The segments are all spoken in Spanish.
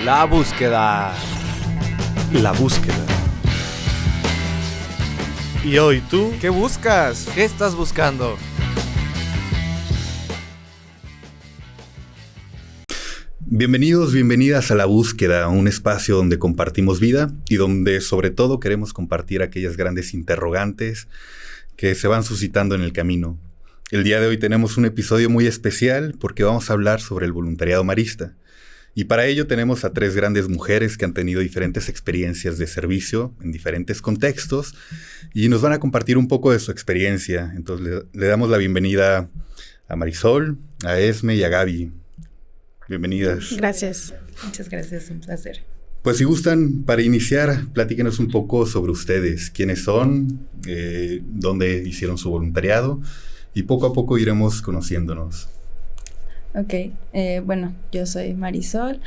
La búsqueda. La búsqueda. ¿Y hoy tú? ¿Qué buscas? ¿Qué estás buscando? Bienvenidos, bienvenidas a La Búsqueda, un espacio donde compartimos vida y donde sobre todo queremos compartir aquellas grandes interrogantes que se van suscitando en el camino. El día de hoy tenemos un episodio muy especial porque vamos a hablar sobre el voluntariado marista. Y para ello tenemos a tres grandes mujeres que han tenido diferentes experiencias de servicio en diferentes contextos y nos van a compartir un poco de su experiencia. Entonces le damos la bienvenida a Marisol, a Esme y a Gaby. Bienvenidas. Gracias. Muchas gracias, un placer. Pues si gustan, para iniciar, platíquenos un poco sobre ustedes. ¿Quiénes son? ¿Dónde hicieron su voluntariado? Y poco a poco iremos conociéndonos. Ok, bueno, yo soy Marisol,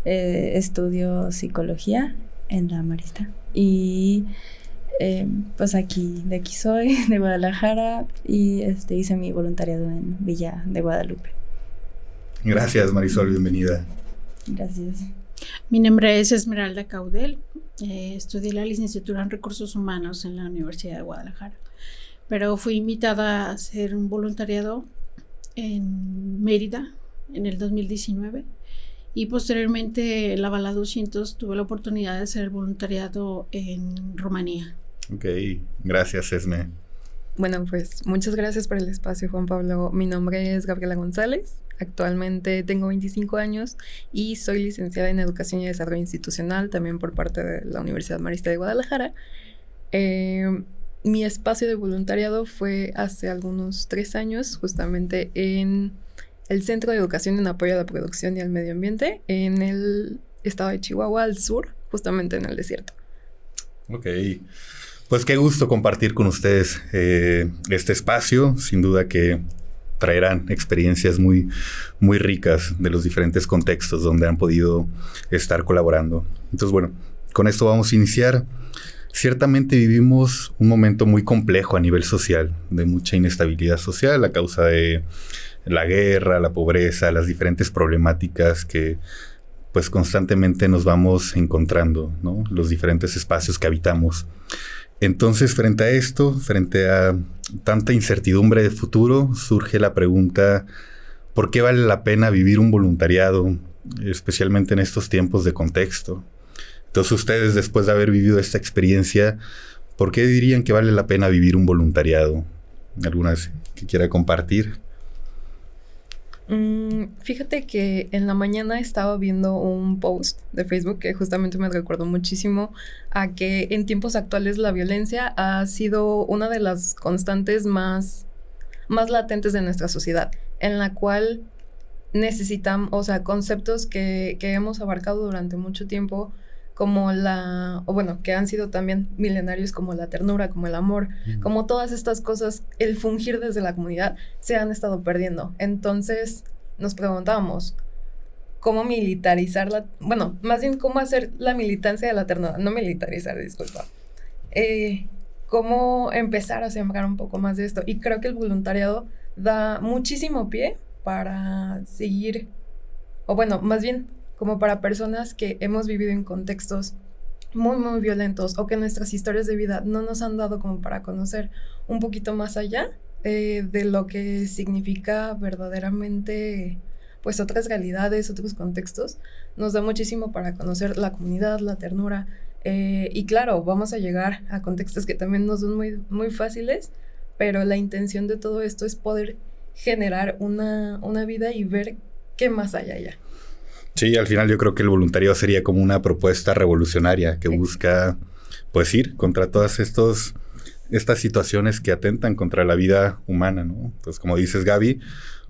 estudio psicología en la Marista y pues de aquí soy, de Guadalajara y hice mi voluntariado en Villa de Guadalupe. Gracias, Marisol, bienvenida. Gracias. Mi nombre es Esmeralda Caudel, estudié la licenciatura en Recursos Humanos en la Universidad de Guadalajara, pero fui invitada a hacer un voluntariado en Mérida en el 2019 y posteriormente en la Bala 200 tuve la oportunidad de hacer el voluntariado en Rumanía. Ok, gracias, Esme. Bueno, pues muchas gracias por el espacio, Juan Pablo. Mi nombre es Gabriela González, actualmente tengo 25 años y soy licenciada en Educación y Desarrollo Institucional, también por parte de la Universidad Marista de Guadalajara. Mi espacio de voluntariado fue hace algunos 3 años, justamente en el Centro de Educación en Apoyo a la Producción y al Medio Ambiente, en el estado de Chihuahua, al sur, justamente en el desierto. Ok, pues qué gusto compartir con ustedes este espacio. Sin duda que traerán experiencias muy, muy ricas de los diferentes contextos donde han podido estar colaborando. Entonces, bueno, con esto vamos a iniciar. Ciertamente vivimos un momento muy complejo a nivel social, de mucha inestabilidad social a causa de la guerra, la pobreza, las diferentes problemáticas que pues constantemente nos vamos encontrando, ¿no? Los diferentes espacios que habitamos. Entonces, frente a esto, frente a tanta incertidumbre de futuro, surge la pregunta, ¿por qué vale la pena vivir un voluntariado, especialmente en estos tiempos de contexto? Entonces ustedes, después de haber vivido esta experiencia, ¿por qué dirían que vale la pena vivir un voluntariado? ¿Algunas que quiera compartir? Fíjate que en la mañana estaba viendo un post de Facebook que justamente me recordó muchísimo a que en tiempos actuales la violencia ha sido una de las constantes más latentes de nuestra sociedad, en la cual necesitamos, o sea, conceptos que hemos abarcado durante mucho tiempo, como que han sido también milenarios, como la ternura, como el amor, como todas estas cosas, el fungir desde la comunidad, se han estado perdiendo. Entonces nos preguntábamos, ¿cómo militarizar más bien cómo hacer la militancia de la ternura? No militarizar, disculpa. ¿Cómo empezar a sembrar un poco más de esto? Y creo que el voluntariado da muchísimo pie para seguir, más bien, como para personas que hemos vivido en contextos muy, muy violentos o que nuestras historias de vida no nos han dado como para conocer un poquito más allá de lo que significa verdaderamente, pues, otras realidades, otros contextos. Nos da muchísimo para conocer la comunidad, la ternura y claro, vamos a llegar a contextos que también no son muy, muy fáciles, pero la intención de todo esto es poder generar una vida y ver qué más hay allá. Sí, al final yo creo que el voluntariado sería como una propuesta revolucionaria que busca, pues, ir contra todas estas situaciones que atentan contra la vida humana, ¿no? Entonces, como dices, Gaby,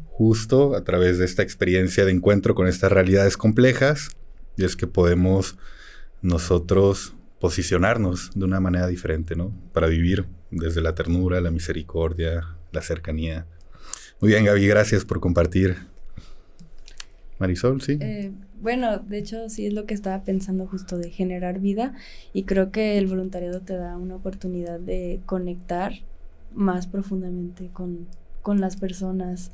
justo a través de esta experiencia de encuentro con estas realidades complejas, y es que podemos nosotros posicionarnos de una manera diferente, ¿no? Para vivir desde la ternura, la misericordia, la cercanía. Muy bien, Gaby, gracias por compartir. Marisol, ¿sí? Bueno, de hecho sí es lo que estaba pensando, justo de generar vida, y creo que el voluntariado te da una oportunidad de conectar más profundamente con las personas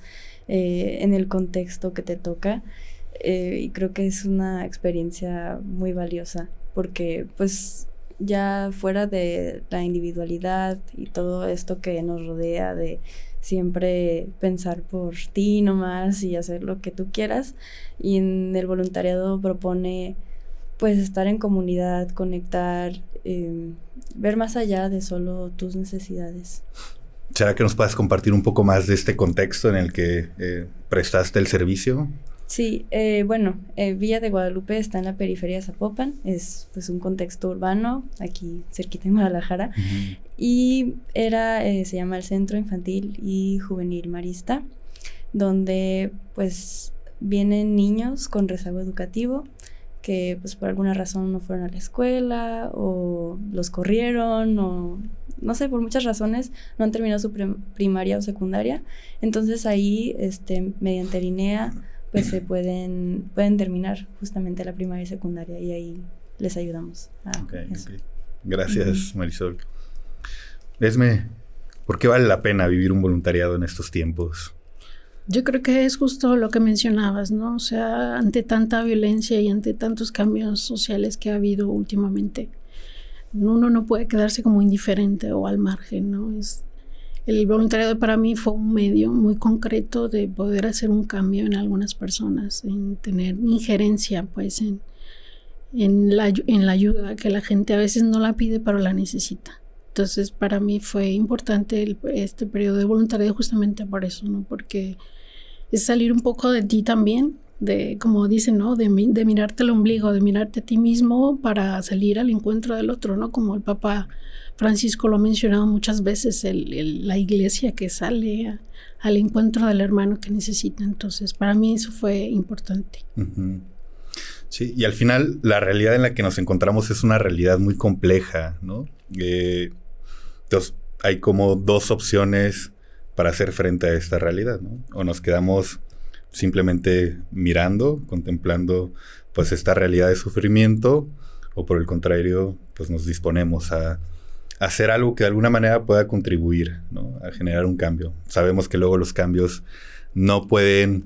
en el contexto que te toca. y creo que es una experiencia muy valiosa porque pues ya fuera de la individualidad y todo esto que nos rodea de siempre pensar por ti nomás y hacer lo que tú quieras, y en el voluntariado propone pues estar en comunidad, conectar, ver más allá de solo tus necesidades. ¿Será que nos puedas compartir un poco más de este contexto en el que prestaste el servicio? Sí, bueno, Villa de Guadalupe está en la periferia de Zapopan, es pues un contexto urbano, aquí cerquita en Guadalajara, y se llama el Centro Infantil y Juvenil Marista, donde pues vienen niños con rezago educativo que pues por alguna razón no fueron a la escuela o los corrieron o no sé, por muchas razones no han terminado su primaria o secundaria. Entonces ahí mediante Linea pues se pueden terminar justamente la primaria y secundaria y ahí les ayudamos a eso. Okay. Gracias, Marisol. Esme, ¿por qué vale la pena vivir un voluntariado en estos tiempos? Yo creo que es justo lo que mencionabas, ¿no? O sea, ante tanta violencia y ante tantos cambios sociales que ha habido últimamente, uno no puede quedarse como indiferente o al margen, ¿no? El voluntariado para mí fue un medio muy concreto de poder hacer un cambio en algunas personas, en tener injerencia, pues, en la ayuda que la gente a veces no la pide, pero la necesita. Entonces, para mí fue importante este periodo de voluntariado justamente por eso, ¿no? Porque es salir un poco de ti también, de, como dicen, ¿no? De mirarte el ombligo, de mirarte a ti mismo para salir al encuentro del otro, ¿no? Como el Papa Francisco lo ha mencionado muchas veces, la iglesia que sale al encuentro del hermano que necesita. Entonces, para mí eso fue importante. Uh-huh. Sí, y al final la realidad en la que nos encontramos es una realidad muy compleja, ¿no? Entonces, hay como dos opciones para hacer frente a esta realidad, ¿no? O nos quedamos simplemente mirando, contemplando pues esta realidad de sufrimiento, o por el contrario, pues nos disponemos a hacer algo que de alguna manera pueda contribuir, ¿no? A generar un cambio. Sabemos que luego los cambios no pueden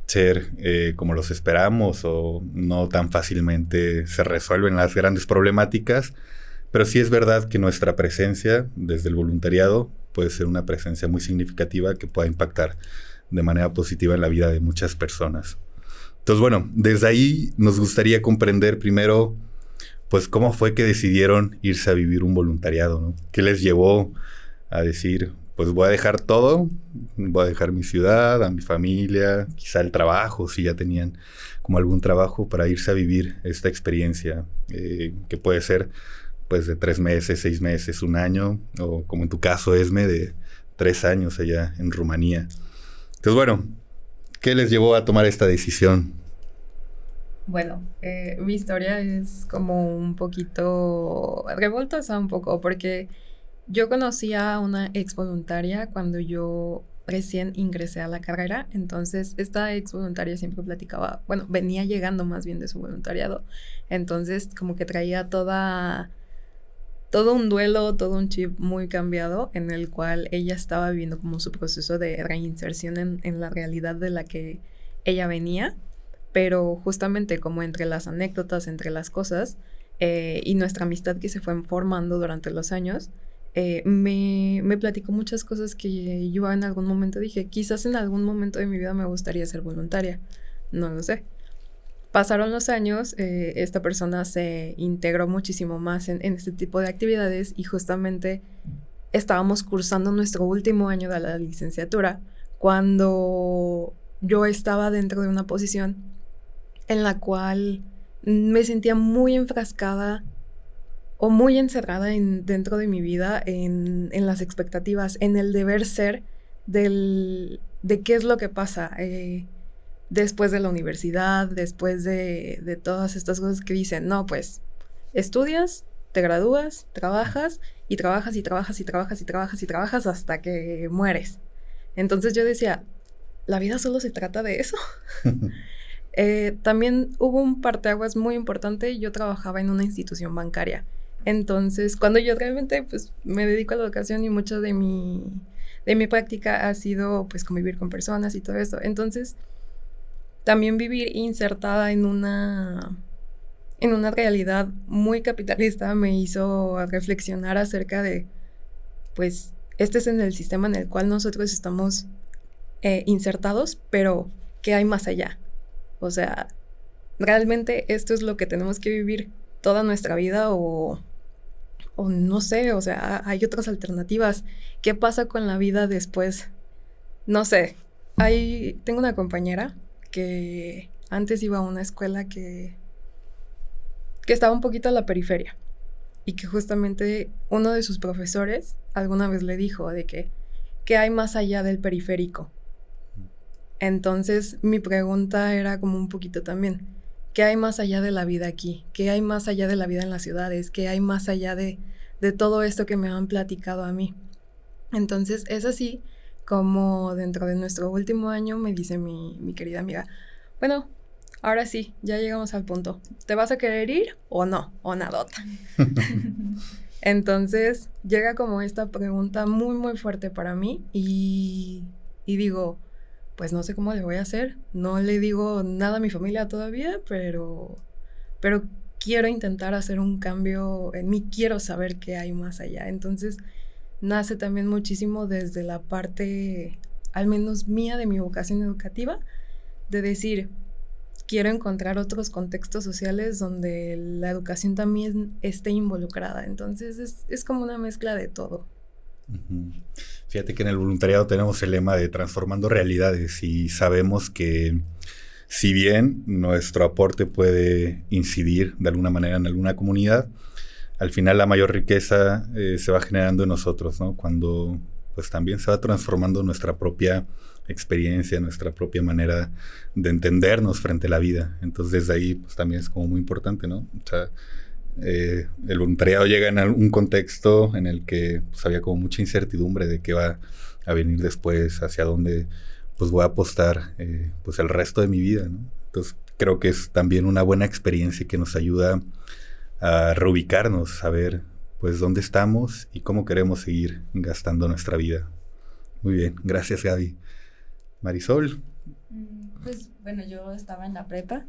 ser como los esperamos o no tan fácilmente se resuelven las grandes problemáticas, pero sí es verdad que nuestra presencia desde el voluntariado puede ser una presencia muy significativa que pueda impactar de manera positiva en la vida de muchas personas. Entonces, bueno, desde ahí nos gustaría comprender primero, pues, cómo fue que decidieron irse a vivir un voluntariado, ¿no? ¿Qué les llevó a decir, pues voy a dejar todo, voy a dejar mi ciudad, a mi familia, quizá el trabajo, si ya tenían como algún trabajo, para irse a vivir esta experiencia que puede ser pues de 3 meses, 6 meses, 1 año, o como en tu caso, Esme, de 3 años allá en Rumanía? Entonces, bueno, ¿qué les llevó a tomar esta decisión? Bueno, mi historia es como un poquito revoltosa un poco, porque yo conocí a una ex voluntaria cuando yo recién ingresé a la carrera. Entonces esta ex voluntaria siempre platicaba, bueno, venía llegando más bien de su voluntariado, entonces como que traía todo un duelo, todo un chip muy cambiado, en el cual ella estaba viviendo como su proceso de reinserción en la realidad de la que ella venía. Pero justamente como entre las anécdotas, entre las cosas y nuestra amistad que se fue formando durante los años, me platicó muchas cosas que yo en algún momento dije, quizás en algún momento de mi vida me gustaría ser voluntaria, no lo sé. Pasaron los años, esta persona se integró muchísimo más en este tipo de actividades, y justamente estábamos cursando nuestro último año de la licenciatura cuando yo estaba dentro de una posición en la cual me sentía muy enfrascada o muy encerrada dentro de mi vida en las expectativas, en el deber ser de qué es lo que pasa después de la universidad, después de todas estas cosas que dicen, no, pues estudias, te gradúas, trabajas y trabajas y trabajas y trabajas y trabajas y trabajas hasta que mueres. Entonces yo decía, ¿la vida solo se trata de eso? También hubo un parteaguas muy importante. Yo trabajaba en una institución bancaria. Entonces, cuando yo realmente pues me dedico a la educación y mucho de mi práctica ha sido pues convivir con personas y todo eso. Entonces, también vivir insertada en una realidad muy capitalista me hizo reflexionar acerca de, pues, este es en el sistema en el cual nosotros estamos insertados, pero ¿qué hay más allá? O sea, ¿realmente esto es lo que tenemos que vivir toda nuestra vida o no sé? O sea, hay otras alternativas. ¿Qué pasa con la vida después? No sé. Tengo una compañera que antes iba a una escuela que estaba un poquito a la periferia y que justamente uno de sus profesores alguna vez le dijo de que ¿qué hay más allá del periférico? Entonces mi pregunta era como un poquito también, ¿qué hay más allá de la vida aquí? ¿Qué hay más allá de la vida en las ciudades? ¿Qué hay más allá de todo esto que me han platicado a mí? Entonces es así como dentro de nuestro último año me dice mi querida amiga, bueno, ahora sí, ya llegamos al punto. ¿Te vas a querer ir o no? O nadota. Entonces llega como esta pregunta muy, muy fuerte para mí y digo, pues no sé cómo le voy a hacer. No le digo nada a mi familia todavía, pero quiero intentar hacer un cambio en mí. Quiero saber qué hay más allá. Entonces nace también muchísimo desde la parte, al menos mía, de mi vocación educativa, de decir, quiero encontrar otros contextos sociales donde la educación también esté involucrada. Entonces es como una mezcla de todo. Uh-huh. Fíjate que en el voluntariado tenemos el lema de transformando realidades y sabemos que si bien nuestro aporte puede incidir de alguna manera en alguna comunidad, al final la mayor riqueza se va generando en nosotros, ¿no? Cuando pues también se va transformando nuestra propia experiencia, nuestra propia manera de entendernos frente a la vida. Entonces desde ahí pues también es como muy importante, ¿no? O sea, el voluntariado llega en un contexto en el que pues, había como mucha incertidumbre de qué va a venir después, hacia dónde pues voy a apostar pues el resto de mi vida, ¿no? Entonces creo que es también una buena experiencia que nos ayuda a reubicarnos, a ver pues dónde estamos y cómo queremos seguir gastando nuestra vida. Muy bien, gracias Gaby. Marisol. Pues bueno, yo estaba en la prepa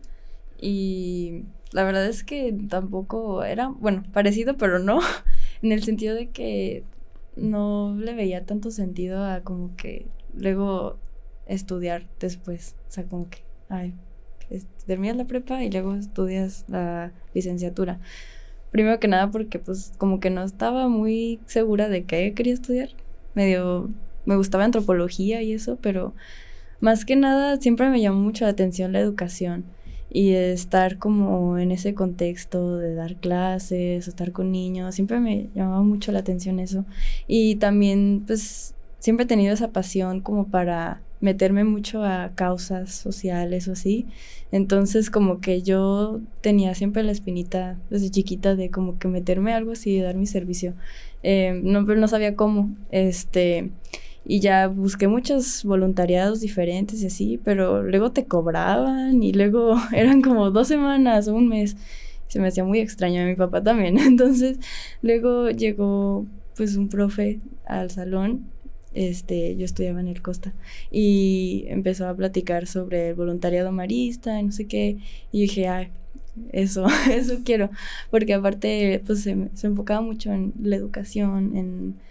y la verdad es que tampoco era, bueno, parecido pero no, en el sentido de que no le veía tanto sentido a como que luego estudiar después, o sea, como que, terminas la prepa y luego estudias la licenciatura. Primero que nada porque pues como que no estaba muy segura de qué quería estudiar, medio me gustaba antropología y eso, pero más que nada siempre me llamó mucho la atención la educación y estar como en ese contexto de dar clases, estar con niños, siempre me llamaba mucho la atención eso. Y también pues siempre he tenido esa pasión como para meterme mucho a causas sociales o así. Entonces como que yo tenía siempre la espinita desde chiquita de como que meterme a algo así, de dar mi servicio. Pero no sabía cómo. Y ya busqué muchos voluntariados diferentes y así, pero luego te cobraban y luego eran como 2 semanas o un mes. Se me hacía muy extraño, a mi papá también. Entonces luego llegó pues un profe al salón, yo estudiaba en el Costa, y empezó a platicar sobre el voluntariado marista y no sé qué, y dije, eso quiero, porque aparte pues se enfocaba mucho en la educación, en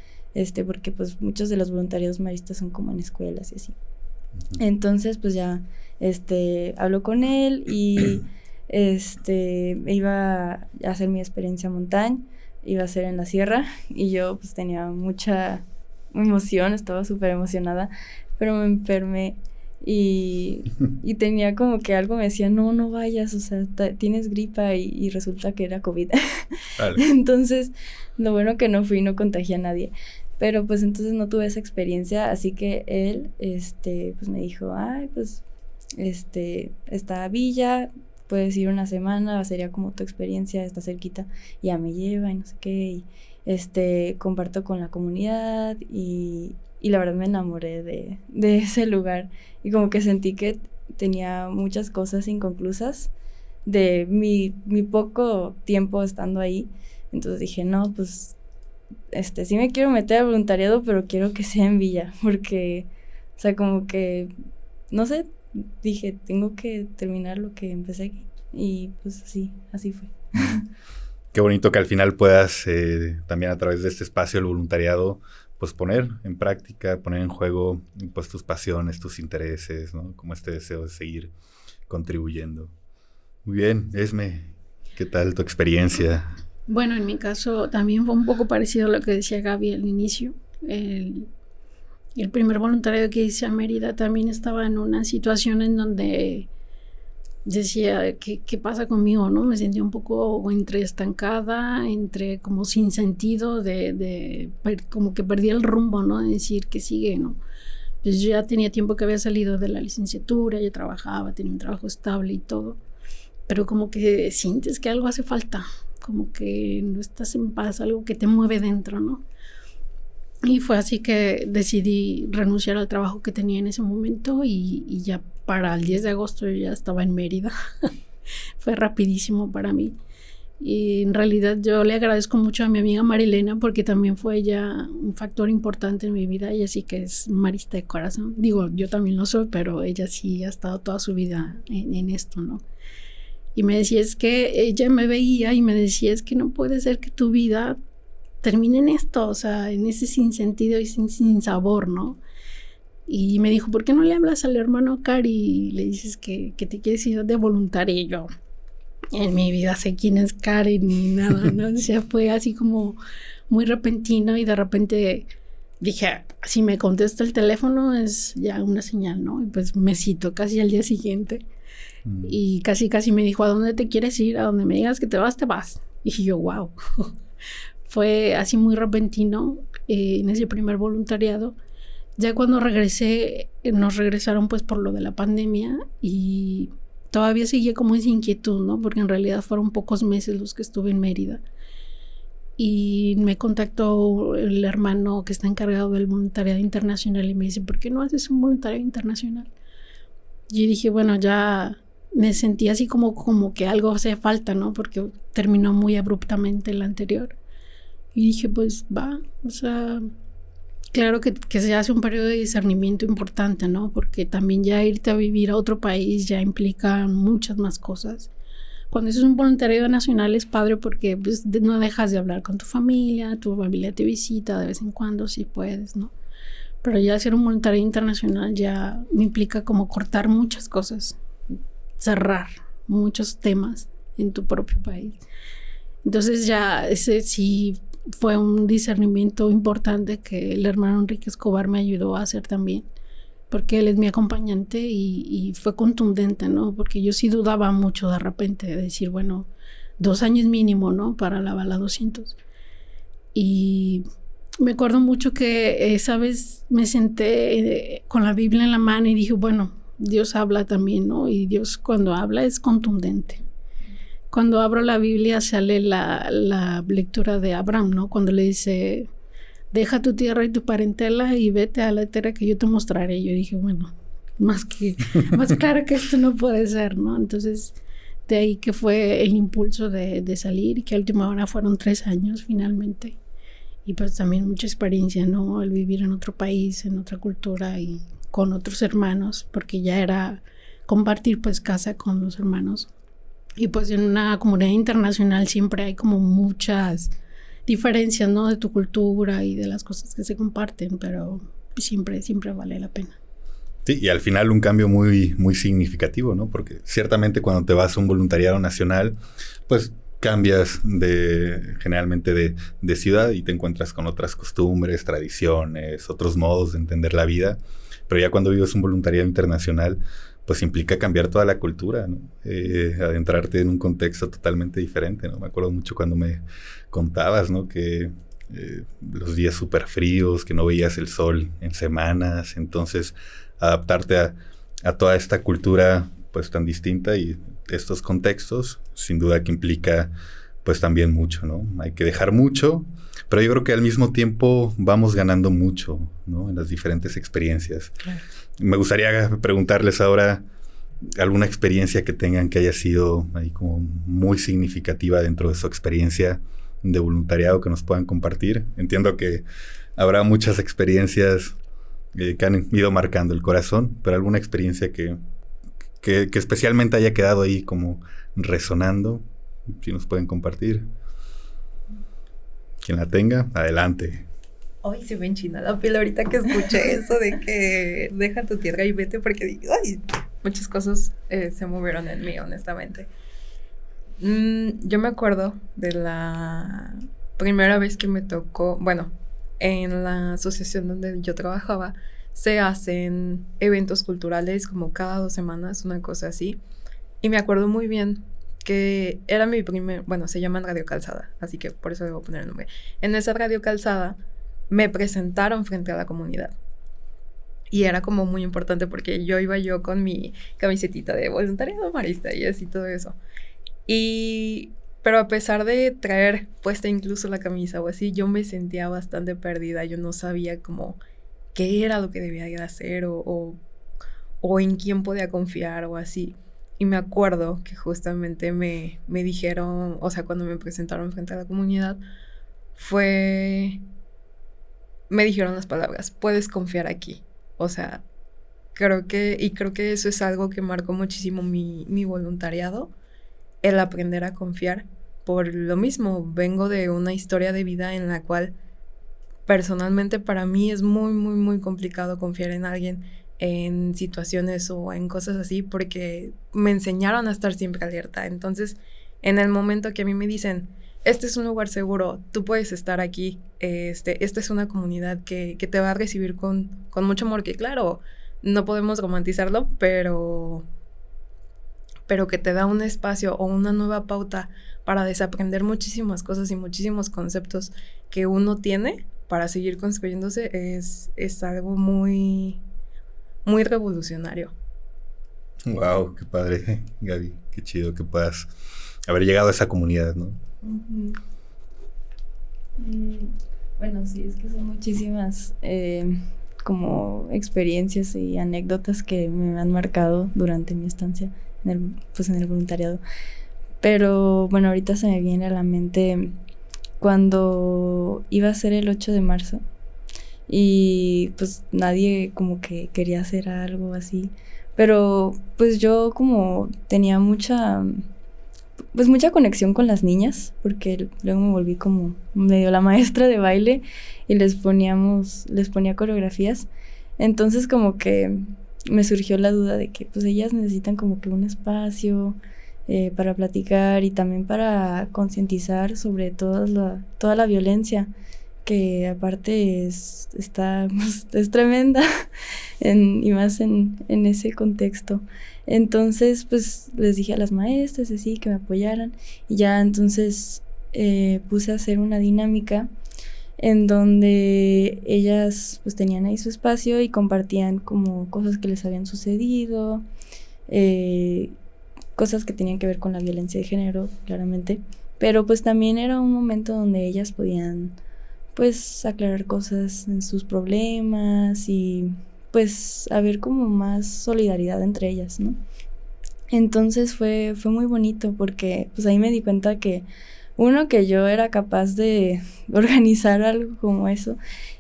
porque pues muchos de los voluntariados maristas son como en escuelas y así. Entonces pues ya habló con él y iba a hacer mi experiencia montaña, iba a ser en la sierra y yo pues tenía mucha emoción, estaba súper emocionada, pero me enfermé y tenía como que algo me decía, no vayas, o sea, tienes gripa y resulta que era COVID. Vale. Entonces lo bueno que no fui, no contagié a nadie. Pero pues entonces no tuve esa experiencia, así que él, pues me dijo, pues, esta villa, puedes ir una semana, sería como tu experiencia, está cerquita, y ya me lleva y no sé qué, y comparto con la comunidad, y la verdad me enamoré de ese lugar, y como que sentí que tenía muchas cosas inconclusas de mi poco tiempo estando ahí, entonces dije, no, pues, sí me quiero meter al voluntariado, pero quiero que sea en Villa, porque, o sea, como que, no sé, dije, tengo que terminar lo que empecé aquí. Y pues así fue. Qué bonito que al final puedas también a través de este espacio del voluntariado pues poner en práctica, poner en juego pues tus pasiones, tus intereses, ¿no? Como este deseo de seguir contribuyendo. Muy bien, Esme, ¿qué tal tu experiencia? Bueno, en mi caso también fue un poco parecido a lo que decía Gaby al inicio. El primer voluntariado que hice a Mérida también estaba en una situación en donde decía, ¿qué pasa conmigo, no? Me sentía un poco entre estancada, entre como sin sentido, como que perdí el rumbo, ¿no? De decir que sigue, ¿no? Pues yo ya tenía tiempo que había salido de la licenciatura, ya trabajaba, tenía un trabajo estable y todo, pero como que sientes que algo hace falta, como que no estás en paz, algo que te mueve dentro, ¿no? Y fue así que decidí renunciar al trabajo que tenía en ese momento y ya para el 10 de agosto yo ya estaba en Mérida. Fue rapidísimo para mí. Y en realidad yo le agradezco mucho a mi amiga Marilena porque también fue ella un factor importante en mi vida. Ella sí que es marista de corazón. Digo, yo también lo soy, pero ella sí ha estado toda su vida en esto, ¿no? Y me decía, es que ella me veía y me decía, es que no puede ser que tu vida termine en esto, o sea, en ese sinsentido y sin sabor, ¿no? Y me dijo, ¿por qué no le hablas al hermano Cari y le dices que te quieres ir de voluntaria? Y yo, en mi vida sé quién es Cari ni nada, ¿no? O sea, fue así como muy repentino y de repente dije, si me contesta el teléfono es ya una señal, ¿no? Y pues me citó casi al día siguiente y casi me dijo, ¿a dónde te quieres ir? A donde me digas que te vas, te vas. Y yo, wow. Fue así muy repentino en ese primer voluntariado. Ya cuando regresé, nos regresaron pues por lo de la pandemia y todavía seguía como esa inquietud, ¿no? Porque en realidad fueron pocos meses los que estuve en Mérida. Y me contactó el hermano que está encargado del voluntariado internacional y me dice, ¿por qué no haces un voluntariado internacional? Y dije, bueno, ya me sentí así como que algo hace falta, ¿no? Porque terminó muy abruptamente el anterior. Y dije, pues va, o sea, claro que se hace un periodo de discernimiento importante, ¿no? Porque también ya irte a vivir a otro país ya implica muchas más cosas. Cuando es un voluntariado nacional es padre porque pues, no dejas de hablar con tu familia te visita de vez en cuando si puedes, ¿no? Pero ya hacer un voluntariado internacional ya me implica como cortar muchas cosas, cerrar muchos temas en tu propio país. Entonces ya ese sí fue un discernimiento importante que el hermano Enrique Escobar me ayudó a hacer también, porque él es mi acompañante y fue contundente, ¿no? Porque yo sí dudaba mucho de repente de decir, bueno, 2 años mínimo, ¿no? Para la bala 200. Y me acuerdo mucho que esa vez me senté con la Biblia en la mano y dije, bueno, Dios habla también, ¿no? Y Dios cuando habla es contundente. Cuando abro la Biblia sale la lectura de Abraham, ¿no? Cuando le dice, deja tu tierra y tu parentela y vete a la tierra que yo te mostraré. Yo dije, bueno, más claro que esto no puede ser, ¿no? Entonces, de ahí que fue el impulso de salir y que a última hora fueron 3 años finalmente. Y pues también mucha experiencia, ¿no? El vivir en otro país, en otra cultura y con otros hermanos, porque ya era compartir pues casa con los hermanos. Y pues en una comunidad internacional siempre hay como muchas diferencias, ¿no? De tu cultura y de las cosas que se comparten, pero siempre vale la pena. Sí, y al final un cambio muy, muy significativo, ¿no? Porque ciertamente cuando te vas a un voluntariado nacional, pues cambias generalmente de ciudad y te encuentras con otras costumbres, tradiciones, otros modos de entender la vida. Pero ya cuando vives un voluntariado internacional, pues implica cambiar toda la cultura, ¿no? Adentrarte en un contexto totalmente diferente, ¿no? Me acuerdo mucho cuando me contabas, ¿no? Que los días súper fríos, que no veías el sol en semanas. Entonces, adaptarte a toda esta cultura, pues, tan distinta y estos contextos, sin duda que implica, pues, también mucho, ¿no? Hay que dejar mucho, pero yo creo que al mismo tiempo vamos ganando mucho, ¿no? En las diferentes experiencias. Claro. Me gustaría preguntarles ahora alguna experiencia que tengan que haya sido ahí como muy significativa dentro de su experiencia de voluntariado que nos puedan compartir. Entiendo que habrá muchas experiencias que han ido marcando el corazón, pero alguna experiencia que que especialmente haya quedado ahí como resonando, si nos pueden compartir. Quien la tenga, adelante. Ay, se me enchina la piel ahorita que escuché eso de que deja tu tierra y vete, porque digo, ay, muchas cosas se movieron en mí, honestamente. Yo me acuerdo de la primera vez que me tocó, bueno, en la asociación donde yo trabajaba, se hacen eventos culturales como cada 2 semanas, una cosa así. Y me acuerdo muy bien que era mi bueno, se llaman Radio Calzada, así que por eso debo poner el nombre. En esa Radio Calzada me presentaron frente a la comunidad. Y era como muy importante porque yo iba con mi camisetita de voluntariado marista y así todo eso. Pero a pesar de traer puesta incluso la camisa o así, yo me sentía bastante perdida. Yo no sabía como qué era lo que debía de hacer o en quién podía confiar o así. Y me acuerdo que justamente me dijeron, o sea, cuando me presentaron frente a la comunidad, me dijeron las palabras, puedes confiar aquí. O sea, creo que eso es algo que marcó muchísimo mi voluntariado, el aprender a confiar. Por lo mismo, vengo de una historia de vida en la cual personalmente para mí es muy, muy, muy complicado confiar en alguien en situaciones o en cosas así, porque me enseñaron a estar siempre alerta. Entonces, en el momento que a mí me dicen, este es un lugar seguro, tú puedes estar aquí, esta es una comunidad que te va a recibir con mucho amor, que claro, no podemos romantizarlo, pero que te da un espacio o una nueva pauta para desaprender muchísimas cosas y muchísimos conceptos que uno tiene para seguir construyéndose, es algo muy, muy revolucionario. Wow, qué padre, Gaby, qué chido que puedas haber llegado a esa comunidad, ¿no? Uh-huh. Bueno, sí, es que son muchísimas como experiencias y anécdotas que me han marcado durante mi estancia en el voluntariado. Pero bueno, ahorita se me viene a la mente cuando iba a ser el 8 de marzo y pues nadie como que quería hacer algo así, pero pues yo como tenía mucha conexión con las niñas, porque luego me volví como medio la maestra de baile y les ponía coreografías. Entonces como que me surgió la duda de que pues ellas necesitan como que un espacio para platicar y también para concientizar sobre toda la violencia, que aparte es tremenda y más en ese contexto. Entonces pues les dije a las maestras así que me apoyaran y ya entonces puse a hacer una dinámica en donde ellas pues tenían ahí su espacio y compartían como cosas que les habían sucedido, cosas que tenían que ver con la violencia de género, claramente, pero pues también era un momento donde ellas podían pues aclarar cosas en sus problemas y pues haber como más solidaridad entre ellas, ¿no? Entonces fue muy bonito porque pues ahí me di cuenta que uno, que yo era capaz de organizar algo como eso,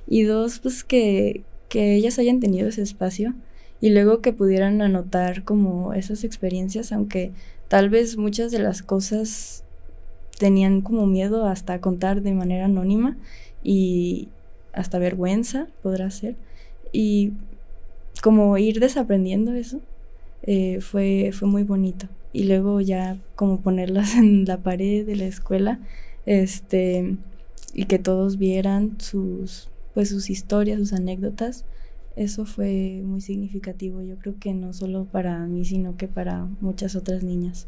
y dos, pues que ellas hayan tenido ese espacio y luego que pudieran anotar como esas experiencias, aunque tal vez muchas de las cosas tenían como miedo hasta contar de manera anónima y hasta vergüenza podrá ser, y como ir desaprendiendo eso fue muy bonito. Y luego ya como ponerlas en la pared de la escuela, y que todos vieran sus historias, sus anécdotas, eso fue muy significativo. Yo creo que no solo para mí, sino que para muchas otras niñas.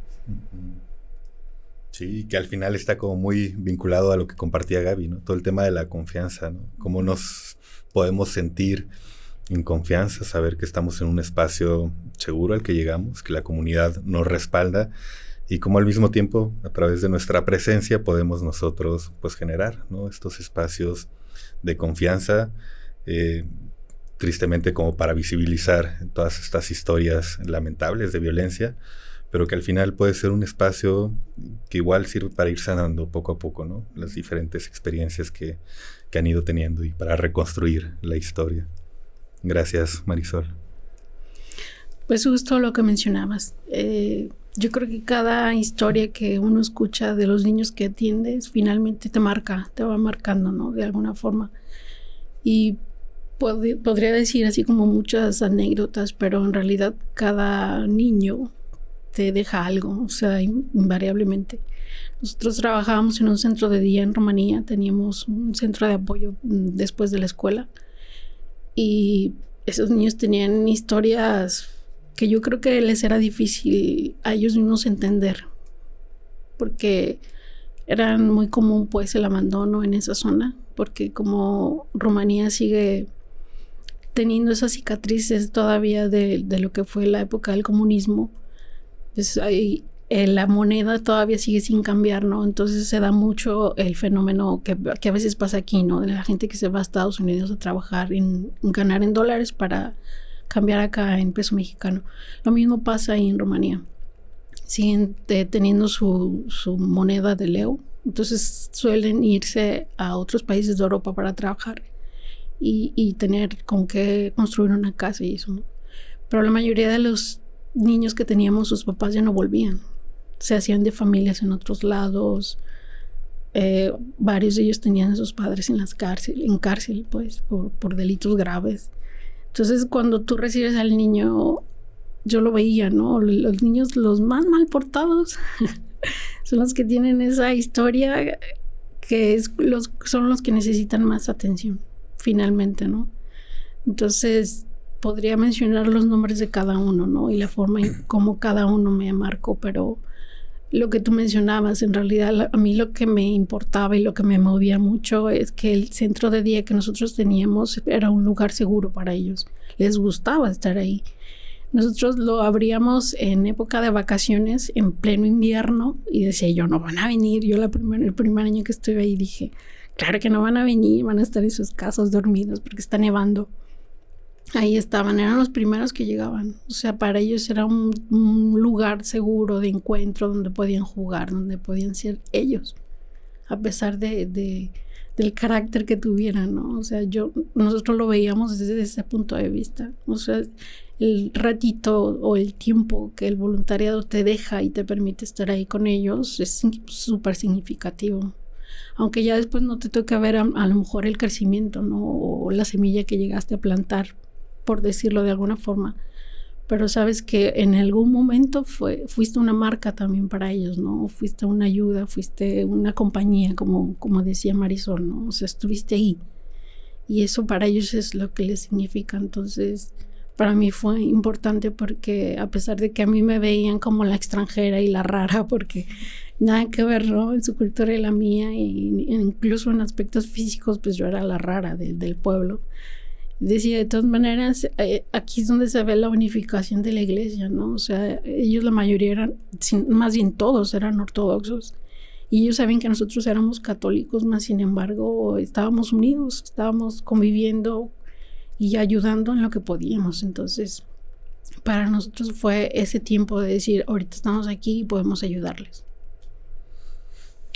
Sí, que al final está como muy vinculado a lo que compartía Gaby, ¿no? Todo el tema de la confianza, ¿no? Cómo nos podemos sentir en confianza, saber que estamos en un espacio seguro al que llegamos, que la comunidad nos respalda y cómo al mismo tiempo, a través de nuestra presencia, podemos nosotros pues generar, ¿no? Estos espacios de confianza, tristemente como para visibilizar todas estas historias lamentables de violencia, pero que al final puede ser un espacio que igual sirve para ir sanando poco a poco, ¿no? Las diferentes experiencias que han ido teniendo y para reconstruir la historia. Gracias, Marisol. Pues justo lo que mencionabas. Yo creo que cada historia que uno escucha de los niños que atiendes finalmente te marca, te va marcando, ¿no? De alguna forma. Y podría decir así como muchas anécdotas, pero en realidad cada niño te deja algo, o sea, invariablemente. Nosotros trabajábamos en un centro de día en Rumanía, teníamos un centro de apoyo después de la escuela y esos niños tenían historias que yo creo que les era difícil a ellos mismos entender, porque era muy común pues el abandono en esa zona, porque como Rumanía sigue teniendo esas cicatrices todavía de lo que fue la época del comunismo, pues ahí la moneda todavía sigue sin cambiar, ¿no? Entonces se da mucho el fenómeno que a veces pasa aquí, ¿no? De la gente que se va a Estados Unidos a trabajar en ganar en dólares para cambiar acá en peso mexicano. Lo mismo pasa ahí en Rumanía. Siguen teniendo su moneda de leu, entonces suelen irse a otros países de Europa para trabajar y tener con qué construir una casa y eso, ¿no? Pero la mayoría de los niños que teníamos, sus papás ya no volvían. Se hacían de familias en otros lados. Varios de ellos tenían a sus padres en cárcel, pues, por delitos graves. Entonces, cuando tú recibes al niño, yo lo veía, ¿no? Los niños, los más mal portados, son los que tienen esa historia que son los que necesitan más atención, finalmente, ¿no? Entonces, podría mencionar los nombres de cada uno, ¿no? Y la forma en cómo cada uno me marcó, pero lo que tú mencionabas, en realidad a mí lo que me importaba y lo que me movía mucho es que el centro de día que nosotros teníamos era un lugar seguro para ellos. Les gustaba estar ahí. Nosotros lo abríamos en época de vacaciones, en pleno invierno, y decía yo, no van a venir. Yo el primer año que estuve ahí dije, claro que no van a venir, van a estar en sus casas dormidos porque está nevando. Ahí estaban, eran los primeros que llegaban. O sea, para ellos era un lugar seguro de encuentro donde podían jugar, donde podían ser ellos, a pesar del carácter que tuvieran, ¿no? O sea, nosotros lo veíamos desde ese punto de vista. O sea, el ratito o el tiempo que el voluntariado te deja y te permite estar ahí con ellos es súper significativo. Aunque ya después no te toca ver a lo mejor el crecimiento, ¿no? O la semilla que llegaste a plantar, por decirlo de alguna forma, pero sabes que en algún momento fuiste una marca también para ellos, ¿no? Fuiste una ayuda, fuiste una compañía, como decía Marisol, ¿no? O sea, estuviste ahí y eso para ellos es lo que les significa. Entonces, para mí fue importante porque a pesar de que a mí me veían como la extranjera y la rara, porque nada que ver, ¿no? En su cultura y la mía, y incluso en aspectos físicos, pues yo era la rara del pueblo. Decía, de todas maneras, aquí es donde se ve la unificación de la iglesia, ¿no? O sea, ellos la mayoría eran, más bien todos eran ortodoxos. Y ellos saben que nosotros éramos católicos, más sin embargo, estábamos unidos, estábamos conviviendo y ayudando en lo que podíamos. Entonces, para nosotros fue ese tiempo de decir, ahorita estamos aquí y podemos ayudarles.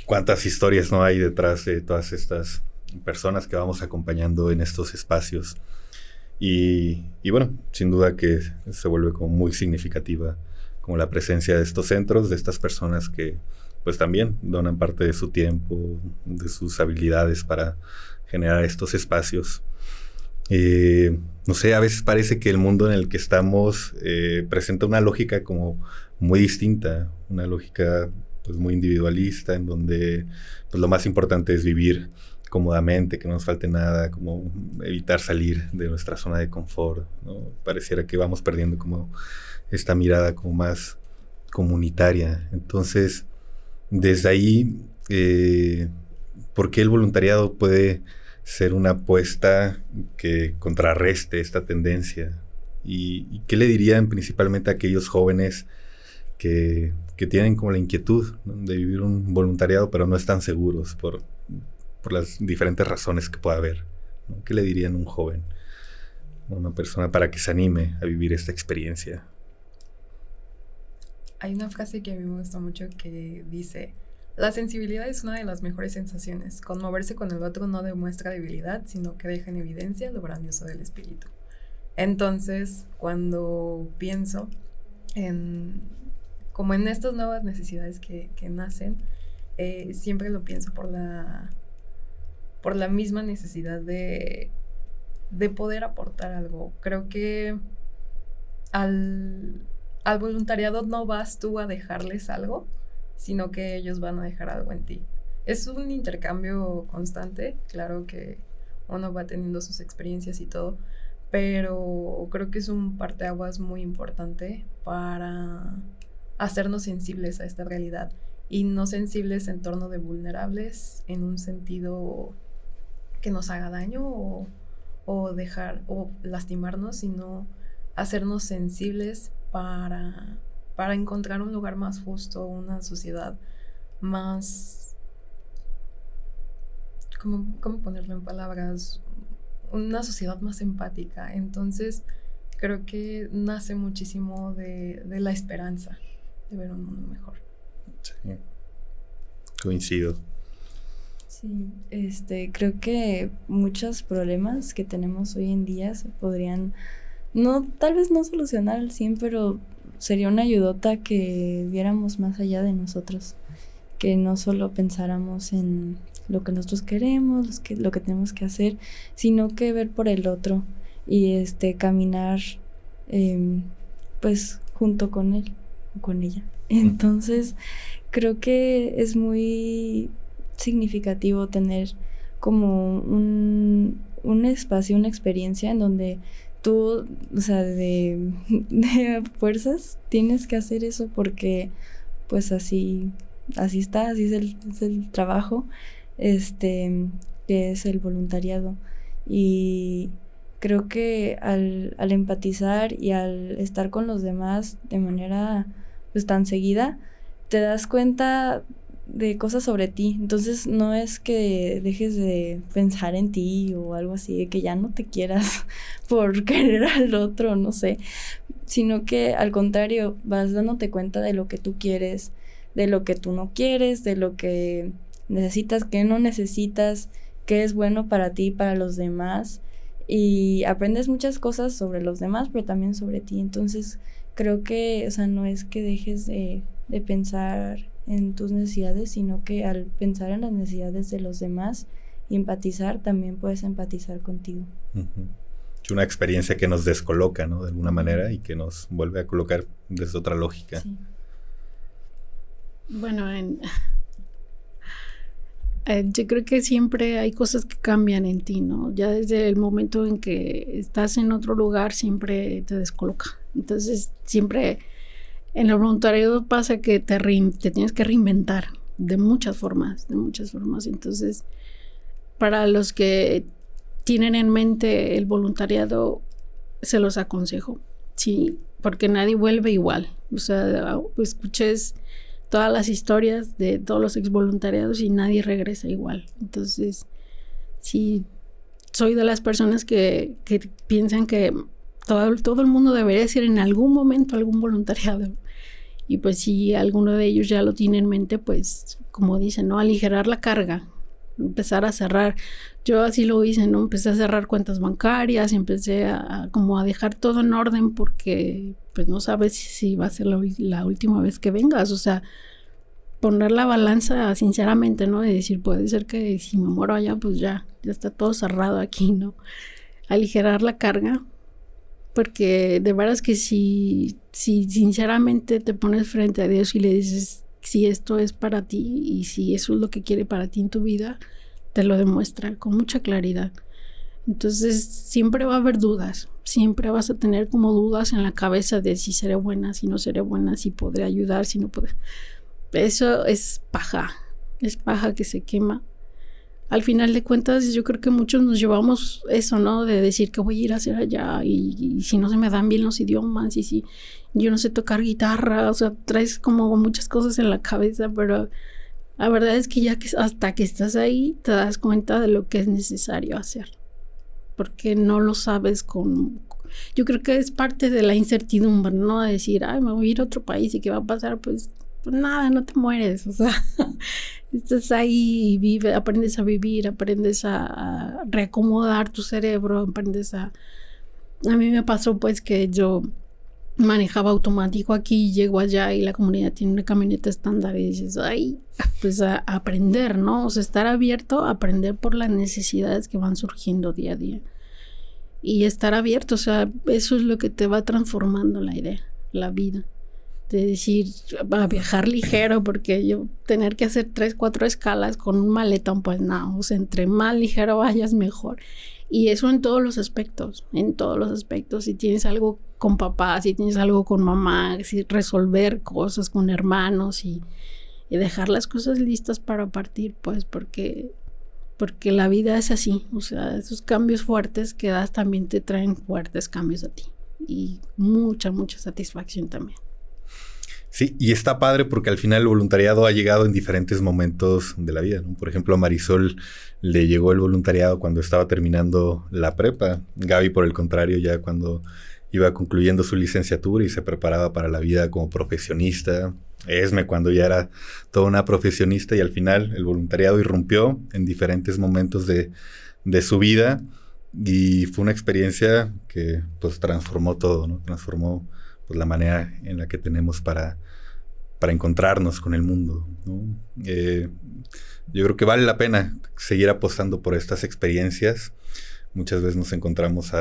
¿Cuántas historias no hay detrás de todas estas personas que vamos acompañando en estos espacios? Y bueno, sin duda que se vuelve como muy significativa como la presencia de estos centros, de estas personas que pues también donan parte de su tiempo, de sus habilidades para generar estos espacios. No sé, a veces parece que el mundo en el que estamos presenta una lógica como muy distinta, una lógica pues muy individualista, en donde pues lo más importante es vivir cómodamente, que no nos falte nada, como evitar salir de nuestra zona de confort, ¿no? Pareciera que vamos perdiendo como esta mirada como más comunitaria. Entonces, desde ahí, ¿por qué el voluntariado puede ser una apuesta que contrarreste esta tendencia? ¿Y qué le dirían principalmente a aquellos jóvenes que tienen como la inquietud, ¿no?, de vivir un voluntariado, pero no están seguros por las diferentes razones que pueda haber, ¿no? ¿Qué le dirían a un joven, a una persona, para que se anime a vivir esta experiencia? Hay una frase que a mí me gusta mucho que dice: la sensibilidad es una de las mejores sensaciones. Conmoverse con el otro no demuestra debilidad, sino que deja en evidencia lo grandioso del espíritu. Entonces, cuando pienso como en estas nuevas necesidades que nacen, siempre lo pienso por la misma necesidad de poder aportar algo. Creo que al voluntariado no vas tú a dejarles algo, sino que ellos van a dejar algo en ti. Es un intercambio constante, claro que uno va teniendo sus experiencias y todo, pero creo que es un parteaguas muy importante para hacernos sensibles a esta realidad, y no sensibles en torno de vulnerables en un sentido que nos haga daño o dejar o lastimarnos, sino hacernos sensibles para encontrar un lugar más justo, una sociedad más, ¿cómo ponerlo en palabras? Una sociedad más empática. Entonces creo que nace muchísimo de la esperanza de ver un mundo mejor. Sí, coincido. Sí, creo que muchos problemas que tenemos hoy en día se podrían, tal vez no solucionar al 100, pero sería una ayudota que viéramos más allá de nosotros, que no solo pensáramos en lo que nosotros queremos, lo que tenemos que hacer, sino que ver por el otro y caminar pues junto con él o con ella. Entonces creo que es muy significativo tener como un espacio, una experiencia en donde tú, o sea, de fuerzas tienes que hacer eso porque pues así está, así es el trabajo, que es el voluntariado. Y creo que al empatizar y al estar con los demás de manera pues tan seguida, te das cuenta de cosas sobre ti. Entonces no es que dejes de pensar en ti o algo así, de que ya no te quieras por querer al otro, no sé, sino que al contrario, vas dándote cuenta de lo que tú quieres, de lo que tú no quieres, de lo que necesitas, que no necesitas, qué es bueno para ti y para los demás, y aprendes muchas cosas sobre los demás, pero también sobre ti. Entonces creo que, o sea, no es que dejes de pensar en tus necesidades, sino que al pensar en las necesidades de los demás y empatizar, también puedes empatizar contigo. Uh-huh. Es una experiencia que nos descoloca, ¿no? De alguna manera, y que nos vuelve a colocar desde otra lógica. Sí. Bueno, yo creo que siempre hay cosas que cambian en ti, ¿no? Ya desde el momento en que estás en otro lugar, siempre te descoloca. Entonces, siempre en el voluntariado pasa que te tienes que reinventar de muchas formas. Entonces, para los que tienen en mente el voluntariado, se los aconsejo, sí, porque nadie vuelve igual. O sea, escuches todas las historias de todos los exvoluntariados y nadie regresa igual. Entonces, sí, soy de las personas que piensan que todo el mundo debería hacer en algún momento algún voluntariado. Y pues si alguno de ellos ya lo tiene en mente, pues como dicen, ¿no? Aligerar la carga, empezar a cerrar. Yo así lo hice, ¿no? Empecé a cerrar cuentas bancarias, empecé a dejar todo en orden, porque pues no sabes si va a ser la última vez que vengas. O sea, poner la balanza sinceramente, ¿no? De decir, puede ser que si me muero allá, pues ya está todo cerrado aquí, ¿no? Aligerar la carga, porque de veras que si sinceramente te pones frente a Dios y le dices si esto es para ti y si eso es lo que quiere para ti en tu vida, te lo demuestra con mucha claridad. Entonces siempre va a haber dudas, siempre vas a tener como dudas en la cabeza de si seré buena, si no seré buena, si podré ayudar, si no podré. Eso es paja que se quema. Al final de cuentas, yo creo que muchos nos llevamos eso, ¿no? De decir que voy a ir a hacer allá y si no se me dan bien los idiomas y si yo no sé tocar guitarra, o sea, traes como muchas cosas en la cabeza, pero la verdad es que hasta que estás ahí te das cuenta de lo que es necesario hacer, porque no lo sabes yo creo que es parte de la incertidumbre, ¿no? De decir, ay, me voy a ir a otro país y ¿qué va a pasar? Pues nada, no te mueres, o sea, estás ahí y aprendes a vivir, aprendes a reacomodar tu cerebro, aprendes a a mí me pasó pues que yo manejaba automático aquí, llego allá y la comunidad tiene una camioneta estándar y dices, ay, pues a aprender, ¿no? O sea, estar abierto a aprender por las necesidades que van surgiendo día a día. Y estar abierto, o sea, eso es lo que te va transformando la idea, la vida. De decir, a viajar ligero, porque yo tener que hacer 3, 4 escalas con un maletón, pues no, o sea, entre más ligero vayas, mejor. Y eso en todos los aspectos, si tienes algo con papá, si tienes algo con mamá, si resolver cosas con hermanos y dejar las cosas listas para partir, pues porque la vida es así, o sea, esos cambios fuertes que das también te traen fuertes cambios a ti y mucha satisfacción también. Sí, y está padre porque al final el voluntariado ha llegado en diferentes momentos de la vida, ¿no? Por ejemplo, a Marisol le llegó el voluntariado cuando estaba terminando la prepa. Gaby, por el contrario, ya cuando iba concluyendo su licenciatura y se preparaba para la vida como profesionista. Esme cuando ya era toda una profesionista, y al final el voluntariado irrumpió en diferentes momentos de su vida y fue una experiencia que pues transformó todo, ¿no? Transformó pues la manera en la que tenemos para encontrarnos con el mundo, ¿no? Yo creo que vale la pena seguir apostando por estas experiencias. Muchas veces nos encontramos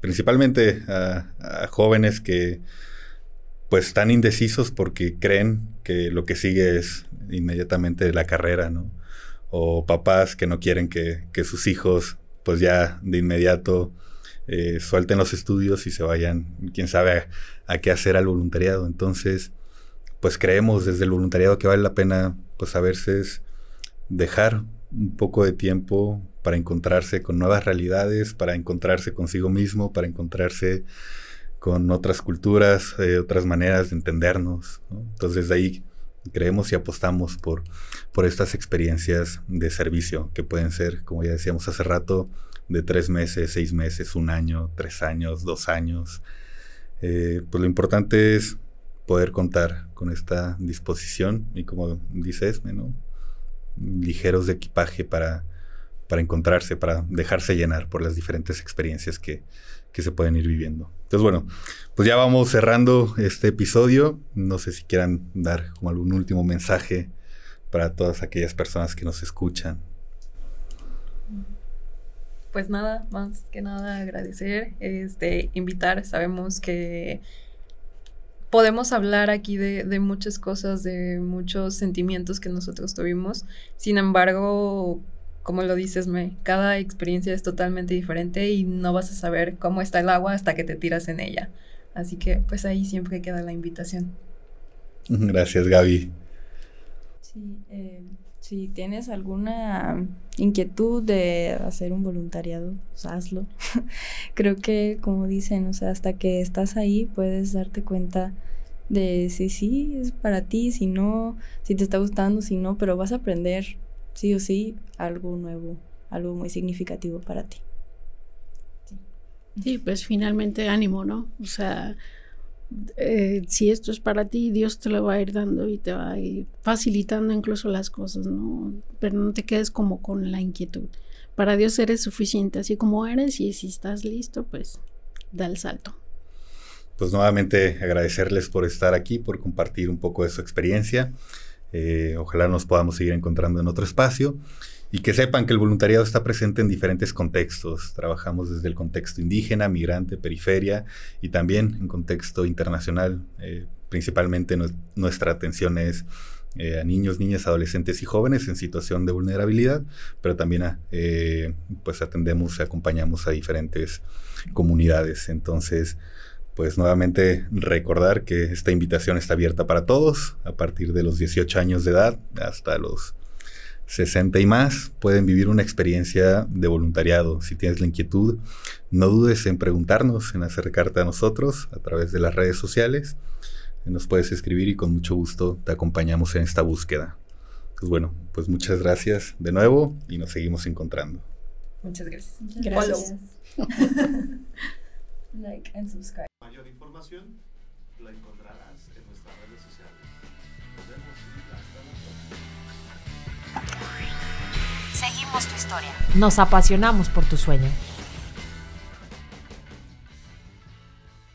principalmente a jóvenes que pues están indecisos porque creen que lo que sigue es inmediatamente la carrera, ¿no? O papás que no quieren que sus hijos pues ya de inmediato suelten los estudios y se vayan, quién sabe a qué hacer al voluntariado. Entonces, pues creemos desde el voluntariado que vale la pena, pues a veces dejar un poco de tiempo para encontrarse con nuevas realidades, para encontrarse consigo mismo, para encontrarse con otras culturas, otras maneras de entendernos, ¿no? Entonces, desde ahí creemos y apostamos por estas experiencias de servicio que pueden ser, como ya decíamos hace rato, de 3 meses, 6 meses, 1 año, 3 años, 2 años. Pues lo importante es poder contar con esta disposición y, como dice Esme, ¿no? Ligeros de equipaje para encontrarse, para dejarse llenar por las diferentes experiencias que se pueden ir viviendo. Entonces, bueno, pues ya vamos cerrando este episodio. No sé si quieran dar como algún último mensaje para todas aquellas personas que nos escuchan. Pues nada, más que nada agradecer, invitar. Sabemos que podemos hablar aquí de muchas cosas, de muchos sentimientos que nosotros tuvimos. Sin embargo, como lo dices, cada experiencia es totalmente diferente y no vas a saber cómo está el agua hasta que te tiras en ella. Así que pues ahí siempre queda la invitación. Gracias, Gaby. Sí, si tienes alguna inquietud de hacer un voluntariado, pues hazlo. Creo que, como dicen, o sea, hasta que estás ahí puedes darte cuenta de si sí es para ti, si no, si te está gustando, si no, pero vas a aprender sí o sí algo nuevo, algo muy significativo para ti. Sí, pues finalmente ánimo, ¿no? O sea, si esto es para ti, Dios te lo va a ir dando y te va a ir facilitando incluso las cosas, ¿no? Pero no te quedes como con la inquietud. Para Dios eres suficiente, así como eres, y si estás listo, pues da el salto. Pues nuevamente agradecerles por estar aquí, por compartir un poco de su experiencia. Ojalá nos podamos seguir encontrando en otro espacio. Y que sepan que el voluntariado está presente en diferentes contextos. Trabajamos desde el contexto indígena, migrante, periferia y también en contexto internacional. Principalmente nuestra atención es a niños, niñas, adolescentes y jóvenes en situación de vulnerabilidad, pero también pues atendemos y acompañamos a diferentes comunidades. Entonces, pues nuevamente recordar que esta invitación está abierta para todos, a partir de los 18 años de edad hasta los 60 y más, pueden vivir una experiencia de voluntariado. Si tienes la inquietud, no dudes en preguntarnos, en acercarte a nosotros a través de las redes sociales. Nos puedes escribir y con mucho gusto te acompañamos en esta búsqueda. Pues bueno, pues muchas gracias de nuevo y nos seguimos encontrando. Muchas gracias. Gracias. Like and subscribe. Mayor información la encontrarás en nuestras redes sociales. Nos vemos y hasta la próxima. Seguimos tu historia. Nos apasionamos por tu sueño.